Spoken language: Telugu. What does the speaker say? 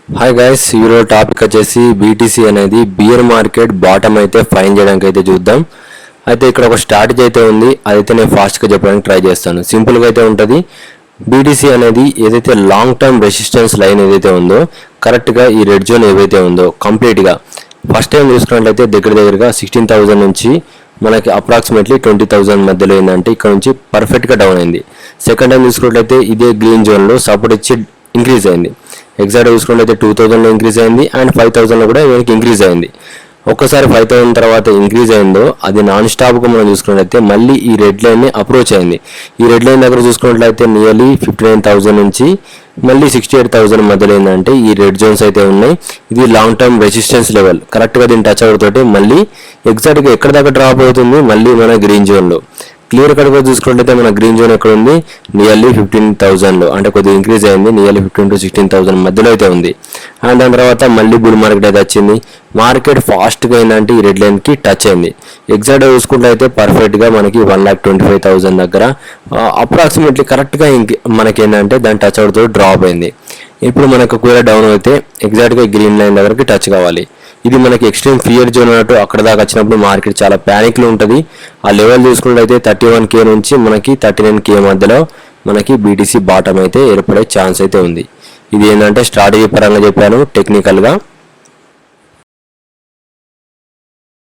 హాయ్ గైస్, ఈరోజు టాపిక్ వచ్చేసి బీటీసీ అనేది బియర్ మార్కెట్ బాటమ్ అయితే ఫైన్ చేయడానికి అయితే చూద్దాం. అయితే ఇక్కడ ఒక స్ట్రాటజీ అయితే ఉంది, అదైతే నేను ఫాస్ట్గా చెప్పడానికి ట్రై చేస్తాను. సింపుల్గా అయితే ఉంటుంది. బీటీసీ అనేది ఏదైతే లాంగ్ టర్మ్ రెసిస్టెన్స్ లైన్ ఏదైతే ఉందో కరెక్ట్గా ఈ రెడ్ జోన్ ఏదైతే ఉందో కంప్లీట్గా ఫస్ట్ టైం చూసుకున్నట్లయితే దగ్గరగా 16,000 నుంచి మనకి అప్రాక్సిమేట్లీ 20,000 మధ్యలో ఏంటంటే ఇక్కడ నుంచి పర్ఫెక్ట్గా డౌన్ అయింది. సెకండ్ టైం చూసుకున్నట్లయితే ఇదే గ్రీన్ జోన్లో సపోర్ట్ ఇచ్చి ఇంక్రీజ్ అయింది. ఎగ్జాక్ట్గా చూసుకున్నట్లయితే 2,000లో ఇంక్రీజ్ అయింది అండ్ 5,000లో కూడా మనకి ఇంక్రీజ్ అయింది. ఒక్కసారి 5,000 తర్వాత ఇంక్రీజ్ అయిందో అది నాన్ స్టాప్గా మనం చూసుకున్నట్లయితే మళ్ళీ ఈ రెడ్ లైన్ని అప్రోచ్ అయింది. ఈ రెడ్ లైన్ దగ్గర చూసుకున్నట్లయితే నియర్లీ 59,000 నుంచి మళ్ళీ 68,000 మధ్యలో ఏంటంటే ఈ రెడ్ జోన్స్ అయితే ఉన్నాయి. ఇది లాంగ్ టర్మ్ రెసిస్టెన్స్ లెవెల్. కరెక్ట్గా దీన్ని టచ్ అవుతోటి మళ్ళీ ఎగ్జాక్ట్గా ఎక్కడ దాకా డ్రాప్ అవుతుంది మళ్ళీ మన గ్రీన్ జోన్లో. క్లియర్ కట్గా చూసుకున్నట్లయితే మన గ్రీన్ జోన్ ఎక్కడ ఉంది, నియర్లీ 15,000లో, అంటే కొద్దిగా ఇంక్రీజ్ అయింది. నియర్లీ 15,000 to 16,000 మధ్యలో అయితే ఉంది. అండ్ దాని తర్వాత మళ్ళీ బుల్ మార్కెట్ అయితే వచ్చింది. మార్కెట్ ఫాస్ట్గా ఏంటంటే ఈ రెడ్ లైన్కి టచ్ అయింది. ఎగ్జాక్ట్గా చూసుకుంటే పర్ఫెక్ట్గా మనకి 1,25,000 దగ్గర అప్రాక్సిమేట్లీ కరెక్ట్గా మనకి ఏంటంటే దాని టచ్ అవుతూ డ్రాప్ అయింది. ఇప్పుడు మనకు ఒకవేళ డౌన్ అయితే ఎగ్జాక్ట్గా గ్రీన్ లైన్ దగ్గరికి టచ్ కావాలి. ఇది మనకి ఎక్స్ట్రీమ్ ఫియర్ జోన్ అన్నట్టు. అక్కడ దాకా వచ్చినప్పుడు మార్కెట్ చాలా ప్యానిక్లో ఉంటుంది. ఆ లెవెల్ చూసుకున్నట్లయితే 31K నుంచి మనకి 39K మధ్యలో మనకి బీటీసీ బాటమ్ అయితే ఏర్పడే ఛాన్స్ అయితే ఉంది. ఇది ఏంటంటే స్ట్రాటజీ పరంగా చెప్పాను, టెక్నికల్గా